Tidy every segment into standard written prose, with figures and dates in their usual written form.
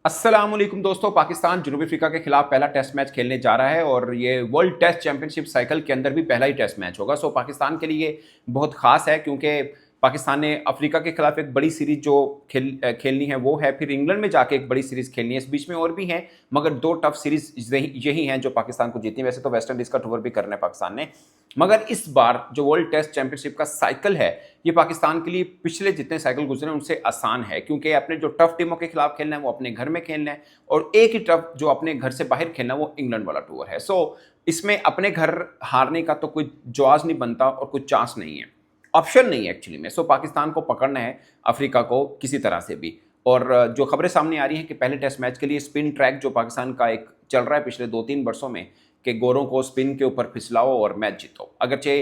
अस्सलाम वालेकुम दोस्तों। पाकिस्तान जनूबी अफ्रीका के खिलाफ पहला टेस्ट मैच खेलने जा रहा है और ये वर्ल्ड टेस्ट चैंपियनशिप साइकिल के अंदर भी पहला ही टेस्ट मैच होगा। सो पाकिस्तान के लिए बहुत खास है क्योंकि पाकिस्तान ने अफ्रीका के खिलाफ एक बड़ी सीरीज जो खेलनी है वो है, फिर इंग्लैंड में जाके एक बड़ी सीरीज खेलनी है। इस बीच में और भी हैं मगर दो टफ सीरीज यही हैं जो पाकिस्तान को जीतनी। वैसे तो वेस्ट इंडीज का टूर भी करना है पाकिस्तान ने, मगर इस बार जो वर्ल्ड टेस्ट चैंपियनशिप का साइकिल है ये पाकिस्तान के लिए पिछले जितने साइकिल गुजरे उनसे आसान है, क्योंकि अपने जो टफ टीमों के खिलाफ खेलना है वो अपने घर में खेलना है और एक ही टफ जो अपने घर से बाहर खेलना है वो इंग्लैंड वाला टूर है। सो इसमें अपने घर हारने का तो कोई जवाब नहीं बनता और कोई चांस नहीं है, ऑप्शन नहीं है एक्चुअली में। सो पाकिस्तान को पकड़ना है अफ्रीका को किसी तरह से भी। और जो खबरें सामने आ रही हैं कि पहले टेस्ट मैच के लिए स्पिन ट्रैक जो पाकिस्तान का एक चल रहा है पिछले 2-3 वर्षों में कि गोरों को स्पिन के ऊपर फिसलाओ और मैच जीतो। अगरचे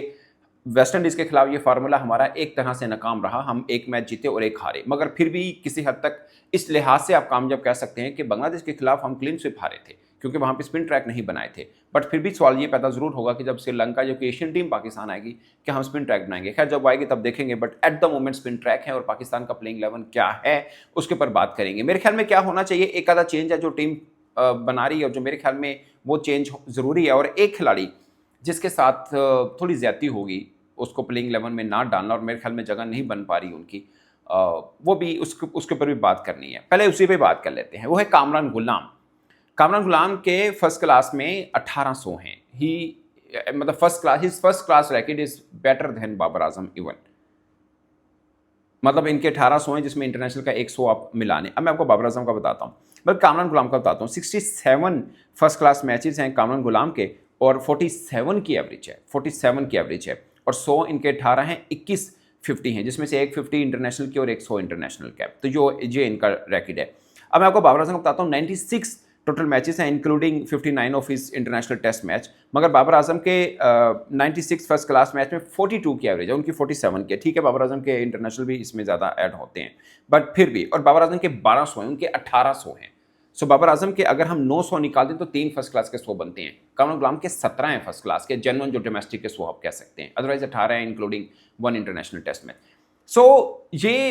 वेस्ट इंडीज के खिलाफ ये फार्मूला हमारा एक तरह से नाकाम रहा, हम एक मैच जीते और एक हारे, मगर फिर भी किसी हद तक इस लिहाज से आप कामयाब कह सकते हैं कि बांग्लादेश के खिलाफ हम क्लीन स्विप हारे थे क्योंकि वहां पे स्पिन ट्रैक नहीं बनाए थे। बट फिर भी सवाल ये पैदा जरूर होगा कि जब श्रीलंका जो कि एशियन टीम पाकिस्तान आएगी क्या हम स्पिन ट्रैक बनाएंगे। खैर जब आएगी तब देखेंगे, but at the moment spin track है और पाकिस्तान का प्लेइंग 11 क्या है उसके ऊपर बात करेंगे। मेरे ख्याल में क्या होना चाहिए, एक आधा चेंज है जो टीम बना रही है और जो मेरे ख्याल में वो चेंज ज़रूरी है, और एक खिलाड़ी जिसके साथ थोड़ी ज्यादती होगी उसको प्लेइंग 11 में ना डालना और मेरे ख्याल में जगह नहीं बन पा रही उनकी, वो भी उसके ऊपर भी बात करनी है। पहले उसी पे बात कर लेते हैं, वो है कामरान गुलाम। कामरान गुलाम के फर्स्ट क्लास में 1800 हैं ही, मतलब first class record is better than Babar Azam even, मतलब इनके 1800 हैं जिसमें इंटरनेशनल का 100 आप मिलाने। अब मैं आपको बाबर आजम का बताता हूँ, बल्कि कामरान गुलाम का बताता हूँ। 67 फर्स्ट क्लास मैचेस हैं कामरान गुलाम के और 47 की एवरेज है, 47 की एवरेज है, और 100 इनके 18 हैं, 21 50 हैं जिसमें से एक 50 इंटरनेशनल की और एक 100 इंटरनेशनल कैप। तो जो ये इनका रैकेट है। अब मैं आपको बाबर आजम का बताता हूँ। 96 टोटल मैचेस हैं including 59 of his international test match, मगर बाबर आजम के 96 फर्स्ट क्लास मैच में 42 की एवरेज है, उनकी 47 की है। ठीक है, बाबर आजम के इंटरनेशनल भी इसमें ज़्यादा ऐड होते हैं बट फिर भी, और बाबर आजम के 1200 हैं, उनके 1800 हैं। सो बाबर आजम के अगर हम 900 निकाल दें तो 3 फर्स्ट क्लास के 100 बनते हैं। कामरान गुलाम के 17 हैं फर्स्ट क्लास के, जेन्युइन जो डोमेस्टिक के 100 आप कह सकते हैं, अदरवाइज 18 हैं इंक्लूडिंग 1 इंटरनेशनल टेस्ट मैच। सो ये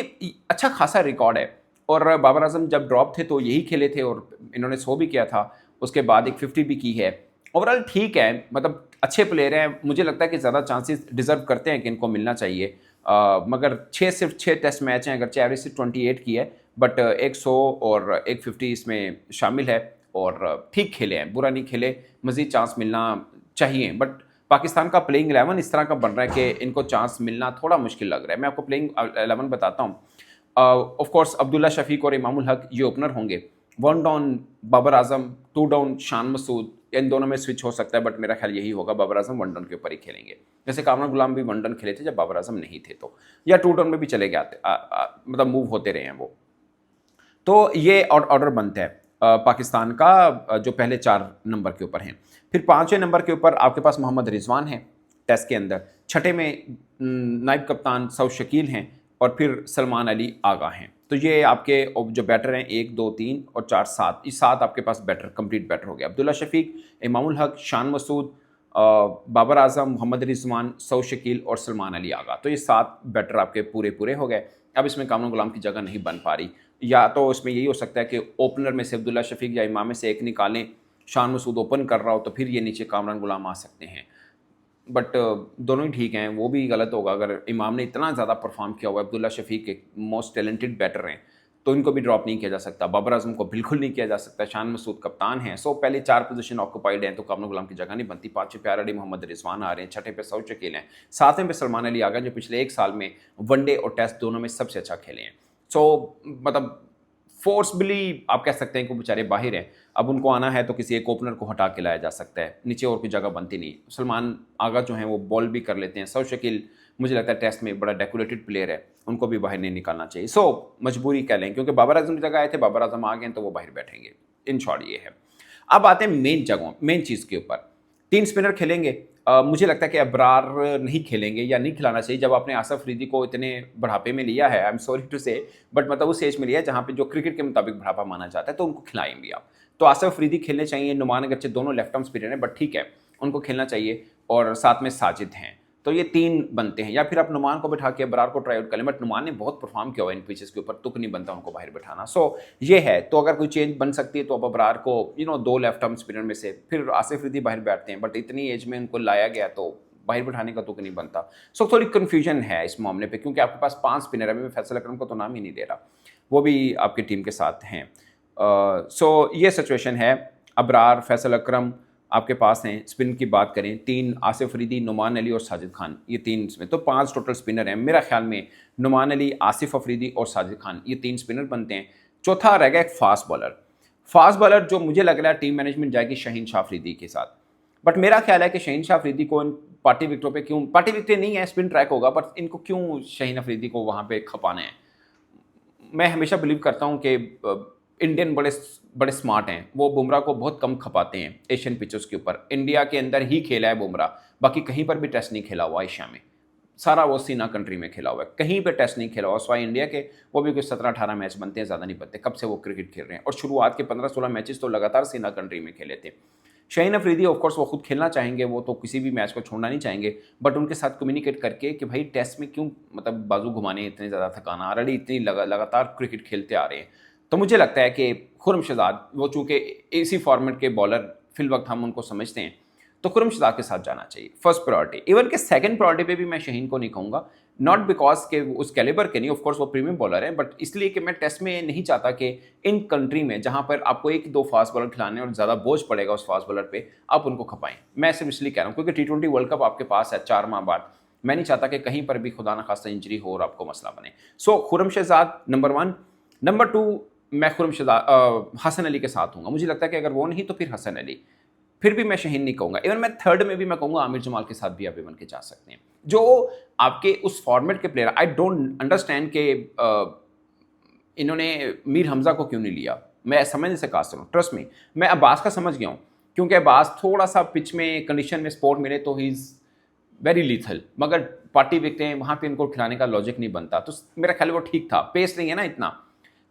अच्छा खासा रिकॉर्ड है। और बाबर आजम जब ड्रॉप थे तो यही खेले थे और इन्होंने 100 भी किया था, उसके बाद एक 50 भी की है। ओवरऑल ठीक है, मतलब अच्छे प्लेयर हैं, मुझे लगता है कि ज़्यादा चांसेस डिजर्व करते हैं कि इनको मिलना चाहिए। मगर सिर्फ 6 टेस्ट मैच हैं, अगर एवरेज सिर्फ 28 की है, बट एक 100 और एक 50 इसमें शामिल है और ठीक खेले हैं, बुरा नहीं खेले, मज़ीद चांस मिलना चाहिए। बट पाकिस्तान का प्लेइंग 11 इस तरह का बन रहा है कि इनको चांस मिलना थोड़ा मुश्किल लग रहा है। मैं आपको प्लेइंग 11 बताता हूँ। ऑफ कोर्स अब्दुल्ला शफीक और इमामुल हक ये ओपनर होंगे। 1 डाउन बाबर आजम, 2 डाउन शान मसूद, इन दोनों में स्विच हो सकता है बट मेरा ख्याल यही होगा, बाबर आजम 1 डाउन के ऊपर ही खेलेंगे। जैसे कामरान गुलाम भी 1 डाउन खेले थे जब बाबर आजम नहीं थे, तो या 2 डाउन में भी चले गए, मतलब मूव होते रहे हैं वो। तो ये ऑर्डर बनता है पाकिस्तान का जो पहले 4 नंबर के ऊपर हैं। फिर 5वें नंबर के ऊपर आपके पास मोहम्मद रिजवान है टेस्ट के अंदर। 6ठे में नायब कप्तान सऊद शकील हैं और फिर सलमान अली आगा हैं। तो ये आपके जो बैटर हैं 1 2 3 और 4 7, ये 7 आपके पास बैटर कंप्लीट बैटर हो गया। अब्दुल्ला शफीक, इमामुल हक, शान मसूद, बाबर आजम, मोहम्मद रिजवान, सऊद शकील और सलमान अली आगा। तो ये 7 बैटर आपके पूरे पूरे हो गए। अब इसमें कामरान गुलाम की जगह नहीं बन पा रही, या तो इसमें यही हो सकता है कि ओपनर में से अब्दुल्ला शफीक या इमाम में से एक निकालें, शान मसूद ओपन कर रहा हो तो फिर ये नीचे कामरान गुलाम आ सकते हैं। बट दोनों ही ठीक हैं, वो भी गलत होगा अगर इमाम ने इतना ज़्यादा परफॉर्म किया हुआ है। अब्दुल्ला शफीक एक मोस्ट टैलेंटेड बैटर हैं तो इनको भी ड्रॉप नहीं किया जा सकता, बाबर आजम को बिल्कुल नहीं किया जा सकता, शान मसूद कप्तान हैं। सो पहले 4 पोजीशन ऑक्यूपाइड हैं तो कामरान गुलाम की जगह नहीं बनती। 5वें पे अली मोहम्मद रिजवान आ रहे हैं, 6ठे पे सऊद शकील हैं, 7वें पे सलमान अली आ गए जो पिछले 1 साल में वनडे और टेस्ट दोनों में सबसे अच्छा खेले हैं। सो मतलब फोर्सबली आप कह सकते हैं कि बेचारे बाहर हैं, अब उनको आना है तो किसी एक ओपनर को हटा के लाया जा सकता है, नीचे और कोई जगह बनती नहीं। सलमान आगा जो हैं वो बॉल भी कर लेते हैं। सऊद शकील मुझे लगता है टेस्ट में बड़ा डेकोरेटेड प्लेयर है, उनको भी बाहर नहीं निकालना चाहिए। सो मजबूरी कह लें, क्योंकि बाबर आजम की जगह आए थे, बाबर आजम आ गए तो वो बाहर बैठेंगे। इन शॉर्ट ये है। अब आते हैं मेन जगहों, मेन चीज़ के ऊपर। 3 स्पिनर खेलेंगे। मुझे लगता है कि अबरार नहीं खेलेंगे या नहीं खिलाना चाहिए। जब आपने आसिफ अफरीदी को इतने बढ़ापे में लिया है, आई एम सॉरी टू से, बट मतलब उस एज में लिया है जहाँ पे जो क्रिकेट के मुताबिक बढ़ापा माना जाता है, तो उनको खिलाएं भी आप। तो आसिफ अफरीदी खेलने चाहिए। नुमान अगरचे दोनों लेफ्ट आर्म स्पिनर हैं बट ठीक है, उनको खेलना चाहिए। और साथ में साजिद हैं। तो ये 3 बनते हैं। या फिर आप नुमान को बिठा के अबरार को ट्राई आउट कर लें, बट नुमान ने बहुत परफॉर्म किया हुआ इन पिचेस के ऊपर, तुक नहीं बनता उनको बाहर बिठाना। सो ये है, तो अगर कोई चेंज बन सकती है तो अब अबरार को 2 लेफ्ट आर्म स्पिनर में से फिर आसिफ रिदी बाहर बैठते हैं, बट इतनी एज में उनको लाया गया तो बाहर बिठाने का तुक नहीं बनता। सो थोड़ी कन्फ्यूजन है इस मामले पे, क्योंकि आपके पास 5 स्पिनर है। मैं फैसल अकरम को तो नाम ही नहीं दे रहा, वो भी आपकी टीम के साथ हैं। सो ये सिचुएशन है। अबरार, फैसल अकरम आपके पास हैं। स्पिन की बात करें, 3 आसिफ अफरीदी, नुमान अली और साजिद खान, ये 3 इसमें, तो 5 टोटल स्पिनर हैं। मेरा ख्याल में नुमान अली, आसिफ अफरीदी और साजिद खान, ये 3 स्पिनर बनते हैं। चौथा रह गया एक फास्ट बॉलर। फास्ट बॉलर जो मुझे लग रहा है टीम मैनेजमेंट जाएगी शाहीन शाह अफरीदी के साथ, बट मेरा ख्याल है कि शाहीन शाह अफरीदी को इन पार्टी विकेटों पे क्यों, पार्टी विकेट नहीं है, स्पिन ट्रैक होगा, बट इनको क्यों शाहीन अफरीदी को वहाँ पे खपाना है। मैं हमेशा बिलीव करता हूँ कि इंडियन बड़े बड़े स्मार्ट हैं, वो बुमराह को बहुत कम खपाते हैं एशियन पिचेस के ऊपर। इंडिया के अंदर ही खेला है बुमराह, बाकी कहीं पर भी टेस्ट नहीं खेला हुआ एशिया में, सारा वो सीना कंट्री में खेला हुआ है, कहीं पे टेस्ट नहीं खेला हुआ। स्वाई इंडिया के वो भी कुछ 17-18 मैच बनते हैं, ज़्यादा नहीं बनते, कब से वो क्रिकेट खेल रहे हैं। और शुरुआत के 15-16 मैचेस तो लगातार सीना कंट्री में खेले थे। शाहीन अफरीदी ऑफकोर्स वो खुद खेलना चाहेंगे, वो तो किसी भी मैच को छोड़ना नहीं चाहेंगे, बट उनके साथ कम्युनिकेट करके कि भाई टेस्ट में क्यों मतलब बाजू घुमाने, इतने ज़्यादा थकाना, ऑलरेडी इतनी लगातार क्रिकेट खेलते आ रहे हैं। तो मुझे लगता है कि खुर्रम शहजाद, वो चूँकि इसी फॉर्मेट के बॉलर फिल वक्त हम उनको समझते हैं, तो खुर्रम शहजाद के साथ जाना चाहिए फर्स्ट प्रायोरिटी। इवन के सेकंड प्रायोरिटी पे भी मैं शाहीन को नहीं कहूँगा, नॉट बिकॉज के उस कैलिबर के नहीं, ऑफ कोर्स वो प्रीमियम बॉलर है, बट इसलिए कि मैं टेस्ट में नहीं चाहता कि इन कंट्री में जहाँ पर आपको 1-2 फास्ट बॉलर खिलाने और ज़्यादा बोझ पड़ेगा उस फास्ट बॉलर पे, आप उनको खपाएं। मैं सिर्फ इसलिए कह रहा हूँ क्योंकि T20 वर्ल्ड कप आपके पास है 4 माह बाद, मैं नहीं चाहता कि कहीं पर भी खुदा न खास्ता इंजरी हो और आपको मसला बने। सो खुर्रम शहजाद नंबर 1। नंबर 2 मैं खुर्रम शहजाद हसन अली के साथ हूँगा। मुझे लगता है कि अगर वो नहीं तो फिर हसन अली, फिर भी मैं शाहीन नहीं कहूँगा। इवन मैं थर्ड में भी मैं कहूँगा आमिर जमाल के साथ भी आप इवन के जा सकते हैं, जो आपके उस फॉर्मेट के प्लेयर। आई डोंट अंडरस्टैंड कि इन्होंने मीर हमजा को क्यों नहीं लिया, मैं समझने से कास्ट हूँ। ट्रस्ट में मैं अब्बास का समझ गया हूँ, क्योंकि अब्बास थोड़ा सा पिच में कंडीशन में स्पोर्ट मिले तो ही इज़ वेरी लीथल, मगर पार्टी विकटें वहाँ पे इनको खिलाने का लॉजिक नहीं बनता। तो मेरा ख्याल वो ठीक था, पेस नहीं है ना इतना,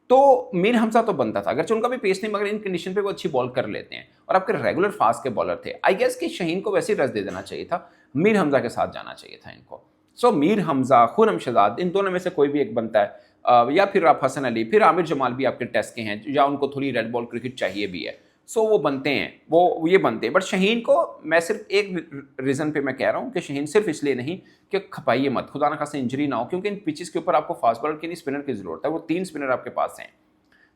तो मीर हमजा तो बनता था, अगर उनका भी पेस नहीं, मगर इन कंडीशन पे वो अच्छी बॉल कर लेते हैं और आपके रेगुलर फास्ट के बॉलर थे। आई गेस कि शाहीन को वैसे ही रस दे देना चाहिए था, मीर हमजा के साथ जाना चाहिए था इनको। सो मीर हमजा, खुर्रम शहजाद, इन दोनों में से कोई भी एक बनता है, या फिर आप हसन अली, फिर आमिर जमाल भी आपके टेस्ट के हैं, या उनको थोड़ी रेड बॉल क्रिकेट चाहिए भी है, सो वो बनते हैं, वो ये बनते हैं। बट शाहीन को मैं सिर्फ एक रीज़न पे मैं कह रहा हूँ कि शाहीन सिर्फ इसलिए नहीं कि खपाइए मत, खुदा ना खास्ता इंजरी ना हो, क्योंकि इन पिचेस के ऊपर आपको फास्ट बॉलर की नहीं स्पिनर की ज़रूरत है। वो 3 स्पिनर आपके पास हैं,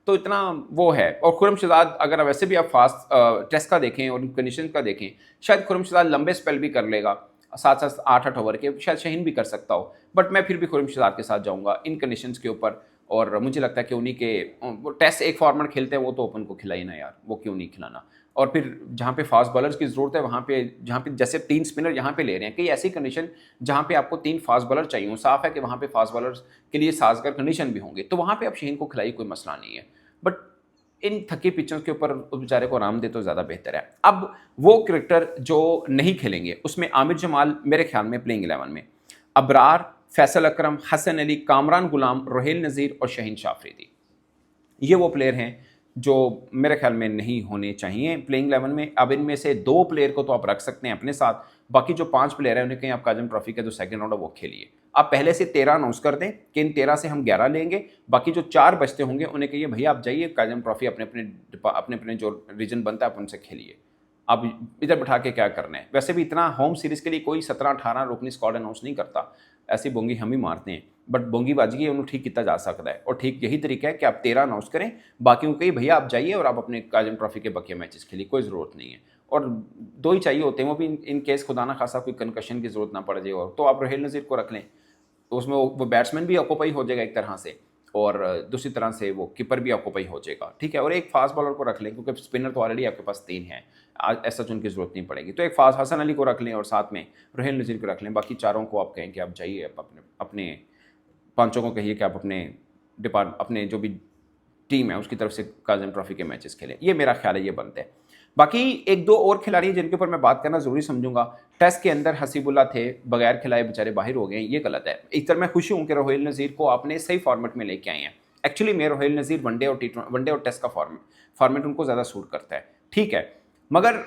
तो इतना वो है। और खुर्रम शहजाद अगर वैसे भी आप फास्ट टेस्ट का देखें और कंडीशन का देखें, शायद खुर्रम शहजाद लंबे स्पेल भी कर लेगा, 7-7 8-8 ओवर के, शायद शाहीन भी कर सकता हो, बट मैं फिर भी खुर्रम शहजाद के साथ जाऊँगा इन कंडीशंस के ऊपर। और मुझे लगता है कि उन्हीं के वो टेस्ट एक फॉर्मेट खेलते हैं, वो तो ओपन को खिलाई ना यार, वो क्यों नहीं खिलाना। और फिर जहाँ पे फास्ट बॉलर्स की ज़रूरत है वहाँ पे, जहाँ पे जैसे 3 स्पिनर यहाँ पे ले रहे हैं, कई ऐसी कंडीशन जहाँ पे आपको 3 फास्ट बॉलर चाहिए, साफ है कि वहाँ पे फास्ट बॉलर्स के लिए साजगार कंडीशन भी होंगे, तो वहाँ पे आप शाहीन को खिलाई, कोई मसला नहीं है। बट इन थकी पिचों के ऊपर उस बेचारे को आराम दे तो ज़्यादा बेहतर है। अब वो क्रिकेटर जो नहीं खेलेंगे उसमें आमिर जमाल मेरे ख्याल में प्लेइंग 11 में, अबरार, फैसल अकरम, हसन अली, कामरान गुलाम, रोहेल नज़ीर और शाहीन शाह अफरीदी, ये वो प्लेयर हैं जो मेरे ख्याल में नहीं होने चाहिए प्लेइंग 11 में। अब इनमें से 2 प्लेयर को तो आप रख सकते हैं अपने साथ, बाकी जो 5 प्लेयर हैं उन्हें कहीं आप काजम ट्रॉफी का जो सेकंड राउंड है वो खेलिए। आप पहले से 13 अनाउंस कर दें कि इन 13 से हम 11 लेंगे, बाकी जो 4 बचते होंगे उन्हें कहिए भैया आप जाइए काजम ट्रॉफी अपने अपने जो रीजन बनता है आप उनसे खेलिए, आप इधर बैठा के क्या करना है। वैसे भी इतना होम सीरीज़ के लिए कोई 17-18 रुकनी स्क्वाड अनाउंस नहीं करता, ऐसी बोंगी हम ही मारते हैं, बट बोंगी बाजगी है उन्हें ठीक किया जा सकता है। और ठीक यही तरीका है कि आप 13 अनाउंस करें, बाकियों को भैया आप जाइए और आप अपने काजम ट्रॉफी के बकिया मैचेस खेलिए, कोई ज़रूरत नहीं है। और 2 ही चाहिए होते हैं, वो भी इन केस खुदा ना खासा कोई कंकशन की ज़रूरत ना पड़ जाए, और तो आप रोहेल नज़ीर को रख लें, तो उसमें वो बैट्समैन भी ऑक्यूपाई हो जाएगा एक तरह से, और दूसरी तरह से वो कीपर भी ऑक्यूपाई हो जाएगा, ठीक है। और एक फास्ट बॉलर को रख लें, क्योंकि स्पिनर तो ऑलरेडी आपके पास 3 हैं, ऐसा तो उनकी ज़रूरत नहीं पड़ेगी। तो एक फास्ट हसन अली को रख लें और साथ में रोहेल नज़ीर को रख लें, बाकी चारों को आप कहें कि आप जाइए, आप अपने 5 को कहिए कि आप अपने जो भी टीम है उसकी तरफ से काजम ट्रॉफी के मैचेस खेलें। ये मेरा ख्याल है, ये बनते हैं। बाकी 1-2 और खिलाड़ी जिनके ऊपर मैं बात करना ज़रूरी समझूंगा। टेस्ट के अंदर हसीबुल्ला थे, बगैर खिलाए बेचारे बाहर हो गए, ये गलत है। एक तरह मैं खुशी हूँ कि रोहेल नज़ीर को आपने सही फॉर्मेट में लेके आए हैं। एक्चुअली मैं रोहेल नज़ीर वनडे और टेस्ट का फॉर्मेट उनको ज़्यादा सूट करता है, ठीक है, मगर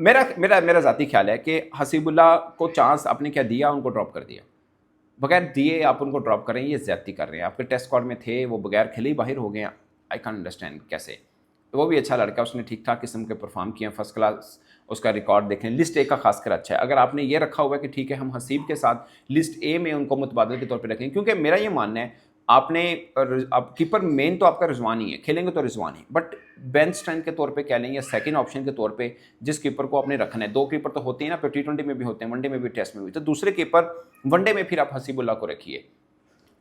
मेरा मेरा मेरा ज़ाती ख्याल है कि हसीबुल्ला को चांस आपने क्या दिया, उनको ड्रॉप कर दिया। बगैर दिए आप उनको ड्रॉप कर रहे हैं, ये ज़्यादती कर रहे हैं। आपके टेस्ट स्क्वाड में थे, वो बगैर खेले ही बाहर हो गए हैं। आई कांट अंडरस्टैंड कैसे। वो भी अच्छा लड़का, उसने ठीक ठाक किस्म के परफॉर्म किए हैं, फर्स्ट क्लास उसका रिकॉर्ड देखें। लिस्ट ए का खासकर अच्छा है। अगर आपने ये रखा हुआ है कि ठीक है हम हसीब के साथ लिस्ट ए में उनको मुतबादल के तौर पर रखें, क्योंकि मेरा ये मानना है आपने आप कीपर मेन तो आपका रिजवान ही है, खेलेंगे तो रिजवान ही, बट बेंच स्ट्रेंथ के तौर पे कह लें या सेकंड ऑप्शन के तौर पे जिस कीपर को आपने रखना है, 2 कीपर तो होते हैं ना, फिर T20 में भी होते हैं, वनडे में भी, टेस्ट में भी, तो दूसरे कीपर वनडे में फिर आप हसीबुल्ला को रखिए।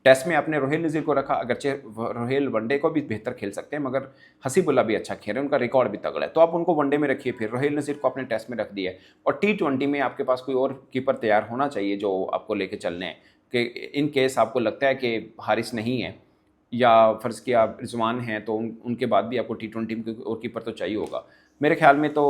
टेस्ट में आपने रोहिल नज़ीर को रखा, अगरचे रोहिल वनडे को भी बेहतर खेल सकते हैं मगर हसीबुल्ला भी अच्छा खेल रहे हैं, उनका रिकॉर्ड भी तगड़ा है, तो आप उनको वनडे में रखिए। फिर रोहिल नज़ीर को आपने टेस्ट में रख दिया है, और T20 में आपके पास कोई और कीपर तैयार होना चाहिए जो आपको लेके चलने हैं, कि इन केस आपको लगता है कि हारिस नहीं है या फ़र्ज़ किया रिजवान हैं, तो उनके बाद भी आपको T20 में और कीपर तो चाहिए होगा। मेरे ख्याल में तो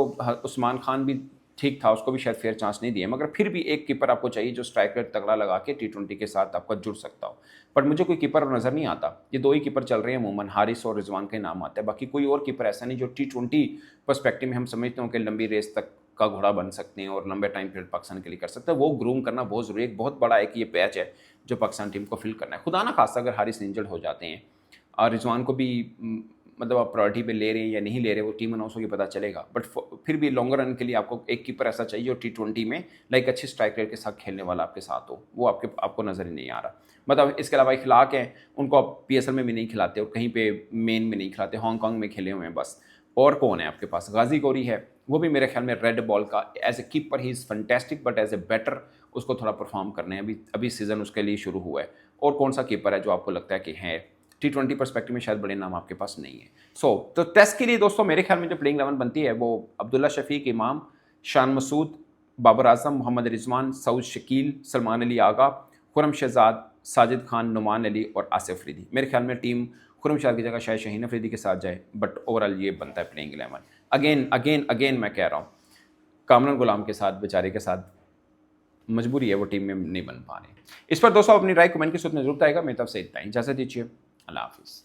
उस्मान खान भी ठीक था, उसको भी शायद फेयर चांस नहीं दिए, मगर फिर भी एक कीपर आपको चाहिए जो स्ट्राइक रेट तगड़ा लगा के T20 के साथ आपका जुड़ सकता हो। पर मुझे कोई कीपर नज़र नहीं आता। ये 2 ही कीपर चल रहे हैं अमूमन, हारिस और रिजवान का नाम आता है, बाकी कोई और कीपर ऐसा नहीं जो T20 पर्सपेक्टिव में हम समझते हो कि लंबी रेस तक का घोड़ा बन सकते हैं और लंबे टाइम पीरियड पाकिस्तान के लिए कर सकते हैं। वो ग्रूम करना बहुत ज़रूरी है। बहुत बड़ा एक ये पैच है जो पाकिस्तान टीम को फिल करना है। खुदा ना खास्ता अगर हारिस इंजर्ड हो जाते हैं और रिजवान को भी मतलब आप प्रायोरिटी पे ले रहे हैं या नहीं ले रहे, वो टीम अनाउंस होगी पता चलेगा, बट फिर भी लॉन्गर रन के लिए आपको एक कीपर ऐसा चाहिए जो T20 में लाइक अच्छी स्ट्राइक रेट के साथ खेलने वाला आपके साथ हो। वो आपको नज़र ही नहीं आ रहा। मतलब इसके अलावा इखलाक हैं, उनको आप PSL में भी नहीं खिलाते और कहीं पे मेन में नहीं खिलाते, हांगकॉन्ग में खेले हुए हैं बस। और कौन है आपके पास? गाजी गौरी है, वो भी मेरे ख्याल में रेड बॉल का as a keeper he is fantastic, but as a batter उसको थोड़ा परफॉर्म करने हैं। अभी सीज़न उसके लिए शुरू हुआ है। और कौन सा कीपर है जो आपको लगता है कि है T20 पर्सपेक्टिव में शायद बड़े नाम आपके पास नहीं है? तो टेस्ट के लिए दोस्तों मेरे ख्याल में जो प्लेइंग 11 बनती है वो अब्दुल्ला शफीक, इमाम, शान मसूद, बाबर आजम, मोहम्मद रिजवान, सऊद शकील, सलमान अली आगा, खुरम शहजाद, साजिद खान, नुमान अली और आसिफ अफरीदी। मेरे ख्याल में टीम खुरम शहजाद की जगह शायद शाहीन अफरीदी के साथ जाए, बट ओवरऑल ये बनता है प्लेइंग 11। अगेन मैं कह रहा हूँ कामरान गुलाम के साथ, बेचारे के साथ मजबूरी है, वो टीम में नहीं बन पा रहे। इस पर दोस्तों अपनी राय कमेंट के सूत्र में जरूर आएगा। मेरी तरफ से इतना ही, इजाज़त दीजिए, अल्लाह हाफिज़।